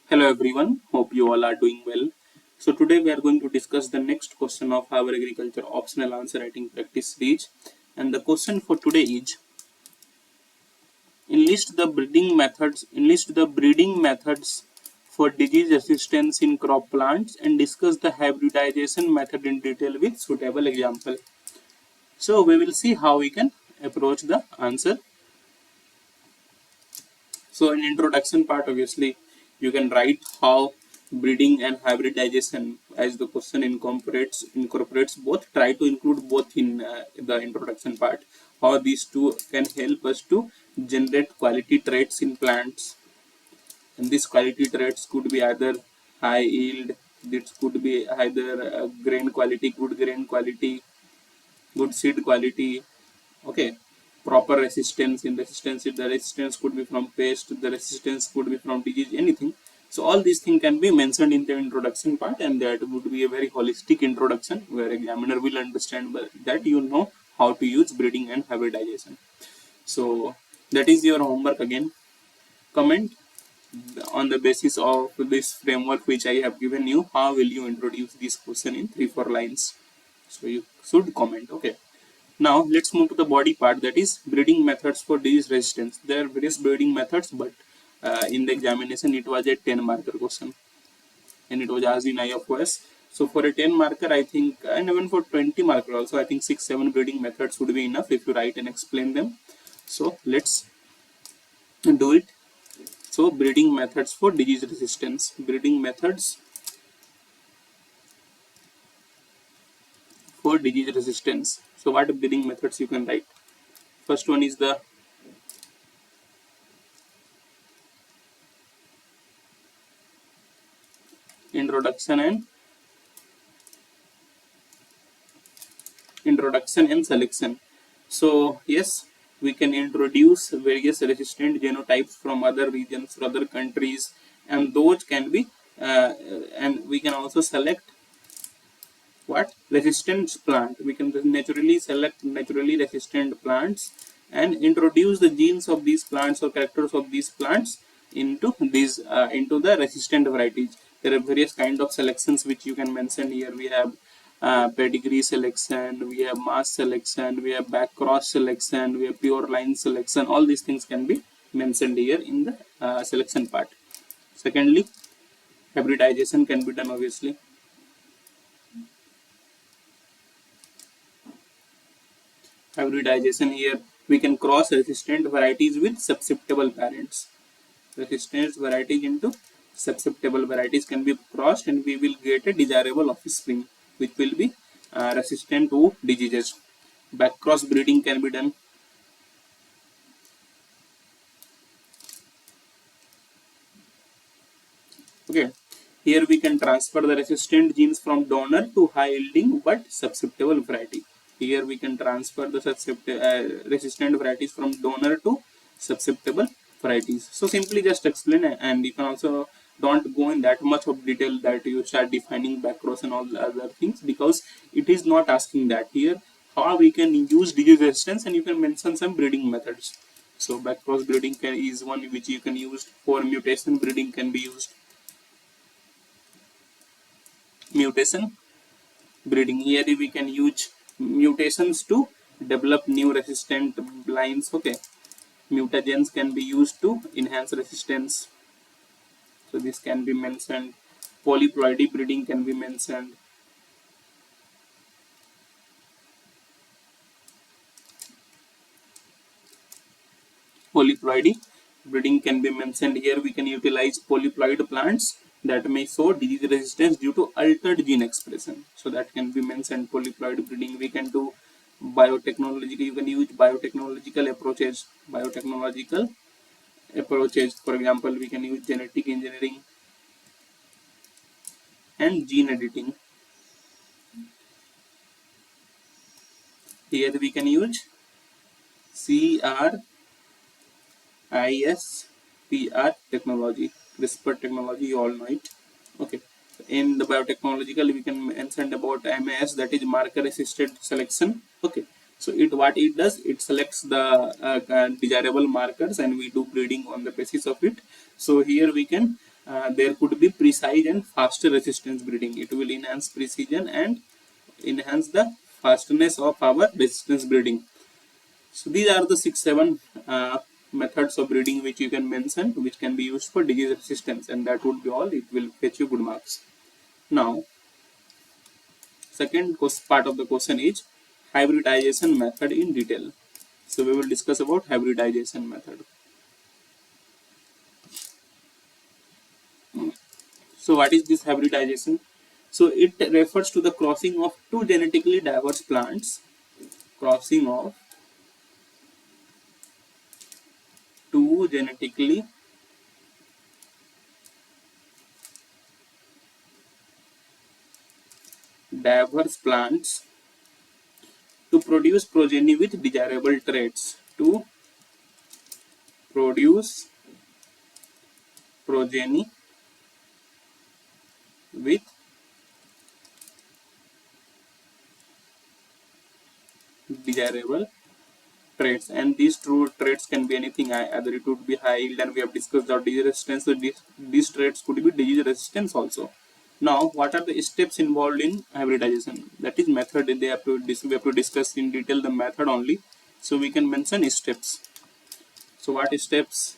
Hello everyone, hope you all are doing well. So today we are going to discuss the next question of our agriculture optional answer writing practice series. And the question for today is enlist the breeding methods for disease resistance in crop plants and discuss the hybridization method in detail with suitable example. So we will see how we can approach the answer. So in introduction part, obviously, you can write how breeding and hybridization, as the question incorporates both. Try to include both in the introduction part. How these two can help us to generate quality traits in plants, and these quality traits could be either high yield. This could be either grain quality, good grain quality, good seed quality. Okay, proper resistance. In resistance, the resistance could be from pest, the resistance could be from disease, anything. So all these things can be mentioned in the introduction part, and that would be a very holistic introduction where examiner will understand that you know how to use breeding and hybridization. So that is your homework. Again, comment on the basis of this framework which I have given you, how will you introduce this question in 3-4 lines. So you should comment. Okay, now let's move to the body part, that is breeding methods for disease resistance. There are various breeding methods, but in the examination it was a 10 marker question and it was asked in IFOS. So for a 10 marker, I think, and even for 20 marker also, I think 6-7 breeding methods would be enough if you write and explain them. So let's do it. So breeding methods for disease resistance. Breeding methods for disease resistance. So what breeding methods you can write? First one is the introduction and selection. So yes, we can introduce various resistant genotypes from other regions or other countries, and those can be and we can also select what resistant plant. We can naturally select naturally resistant plants and introduce the genes of these plants or characters of these plants into the resistant varieties. There are various kind of selections which you can mention here. We have pedigree selection, we have mass selection, we have back cross selection, we have pure line selection. All these things can be mentioned here in the selection part. Secondly, hybridization can be done, obviously. Hybridization, here we can cross resistant varieties with susceptible parents. Resistant varieties into susceptible varieties can be crossed, and we will get a desirable offspring which will be resistant to diseases. Backcross breeding can be done. Okay, here we can transfer the resistant genes from donor to high yielding but susceptible variety. Here we can transfer the resistant varieties from donor to susceptible varieties. So simply just explain, and you can also don't go in that much of detail that you start defining backcross and all the other things, because it is not asking that here. How we can use disease resistance, and you can mention some breeding methods. So backcross breeding is one which you can use. For mutation breeding can be used. Mutation breeding, here we can use mutations to develop new resistant lines. Okay, mutagens can be used to enhance resistance, so this can be mentioned. Polyploidy breeding can be mentioned. Polyploidy breeding can be mentioned. Here we can utilize polyploid plants that may show disease resistance due to altered gene expression, so that can be mentioned. Polyploid breeding we can do. Biotechnology, you can use biotechnological approaches. For example, we can use genetic engineering and gene editing. Here we can use CRISPR technology. CRISPR technology, you all know it. Okay. In the biotechnological, we can mention about MAS, that is marker assisted selection. Okay. So what it does, it selects the desirable markers, and we do breeding on the basis of it. So here we can there could be precise and faster resistance breeding. It will enhance precision and enhance the fastness of our resistance breeding. So these are the 6-7 methods of breeding which you can mention, which can be used for disease resistance, and that would be all. It will fetch you good marks. Now, second part of the question is hybridization method in detail. So we will discuss about hybridization method. So what is this hybridization? So it refers to the crossing of two genetically diverse plants. Crossing of two genetically diverse plants to produce progeny with desirable traits. To produce progeny with desirable traits, and these true traits can be anything. Either it would be high yield, and we have discussed about disease resistance, so these traits could be disease resistance also. Now, what are the steps involved in hybridization? That is method. We have to discuss in detail the method only, so we can mention steps. So what steps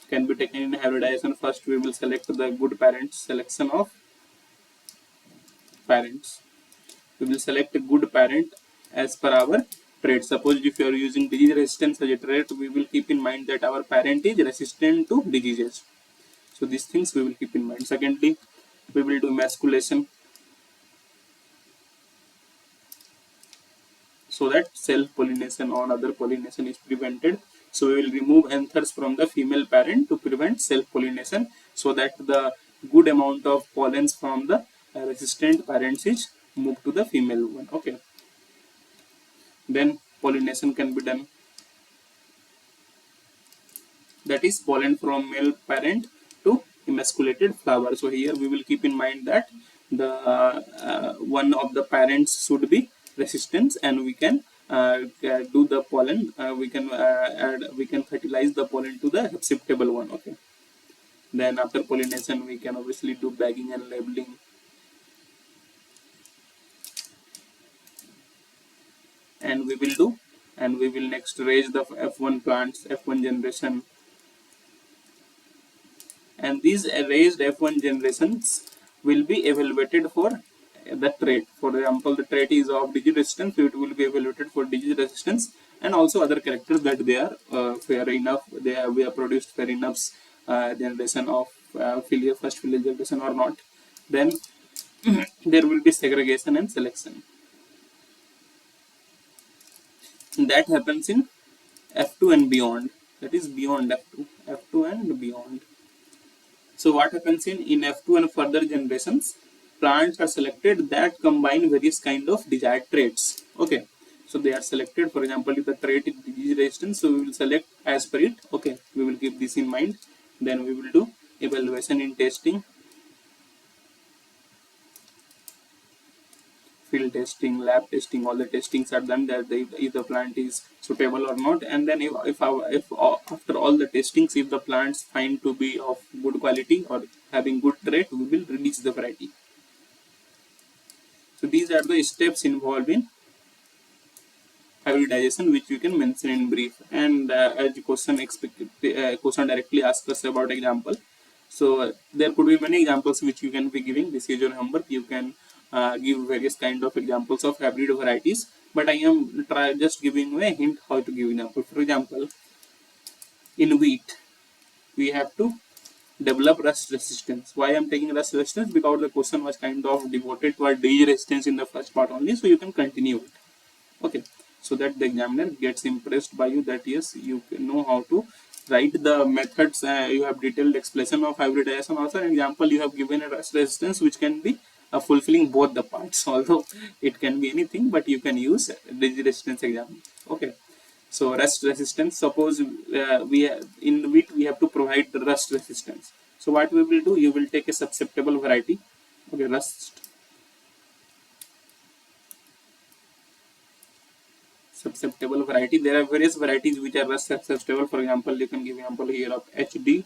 can be taken in hybridization? First, we will select the good parents. Selection of parents. We will select a good parent as per our trait. Suppose if you are using disease resistance as a trait, we will keep in mind that our parent is resistant to diseases. So these things we will keep in mind. Secondly, we will do emasculation so that self-pollination or other pollination is prevented. So we will remove anthers from the female parent to prevent self-pollination, so that the good amount of pollens from the resistant parents is moved to the female one. Okay. Then pollination can be done, that is pollen from male parent to emasculated flower. So here we will keep in mind that the one of the parents should be resistant, and we can do the pollen, we can fertilize the pollen to the acceptable one. Okay. Then after pollination we can obviously do bagging and labeling. And we will next raise the F1 plants, F1 generation, and these raised F1 generations will be evaluated for the trait. For example, the trait is of disease resistance, so it will be evaluated for disease resistance, and also other characters that they are fair enough, we have produced fair enough generation of first filial generation or not. Then there will be segregation and selection. That happens in F2 and beyond. That is beyond F2 and beyond. So what happens in F2 and further generations, plants are selected that combine various kind of desired traits. Okay. So they are selected, for example, if the trait is disease resistant, so we will select as per it. Okay. We will keep this in mind. Then we will do evaluation in testing, field testing, lab testing. All the testings are done that if the plant is suitable or not. And then if after all the testings, if the plants find to be of good quality or having good trait, we will release the variety. So these are the steps involved in hybridization, which you can mention in brief. And as the question directly asks us about example, so there could be many examples which you can be giving. This is your homework. You can give various kind of examples of hybrid varieties, but I am just giving you a hint how to give example. For example, in wheat, we have to develop rust resistance. Why I am taking rust resistance? Because the question was kind of devoted toward disease resistance in the first part only, so you can continue it. Okay, so that the examiner gets impressed by you that yes, you know how to write the methods. You have detailed explanation of hybridization. Also, an example you have given a rust resistance which can be fulfilling both the parts. Although it can be anything, but you can use disease resistance example. Okay. So rust resistance. Suppose in wheat we have to provide the rust resistance. So what we will do? You will take a susceptible variety. Okay, rust susceptible variety. There are various varieties which are rust susceptible. For example, you can give example here of HD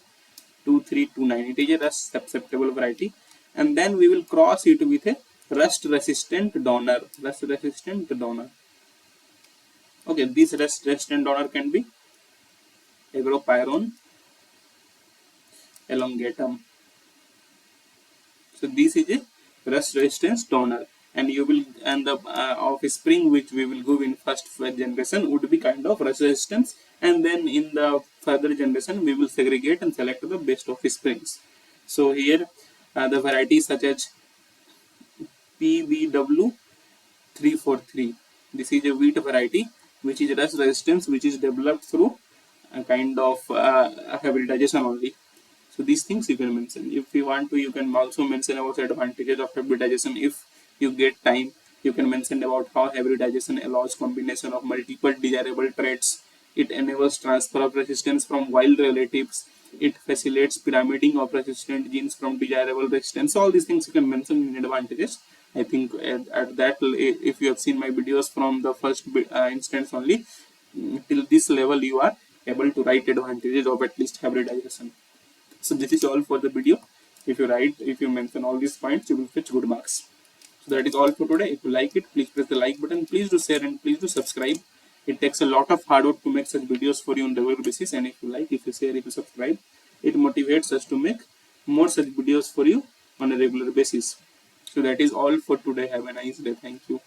2329. It is a rust susceptible variety, and then we will cross it with a rust resistant donor. Okay, this rust resistant donor can be Agropyron elongatum. So this is a rust resistance donor, and you will, and the offspring which we will give in first generation would be kind of rust resistance, and then in the further generation we will segregate and select the best offsprings. So here the varieties such as PBW 343. This is a wheat variety which is rust resistance, which is developed through a kind of hybridization only. So these things you can mention. If you want to, you can also mention about the advantages of hybridization. If you get time, you can mention about how hybridization allows combination of multiple desirable traits. It enables transfer of resistance from wild relatives. It facilitates pyramiding of resistant genes from desirable resistance. So all these things you can mention in advantages. I think at that, if you have seen my videos from the first instance only, till this level you are able to write advantages of at least hybridization. So this is all for the video. If you mention all these points, you will fetch good marks. So that is all for today. If you like it, please press the like button. Please do share and please do subscribe. It takes a lot of hard work to make such videos for you on a regular basis. And if you like, if you share, if you subscribe, it motivates us to make more such videos for you on a regular basis. So that is all for today. Have a nice day. Thank you.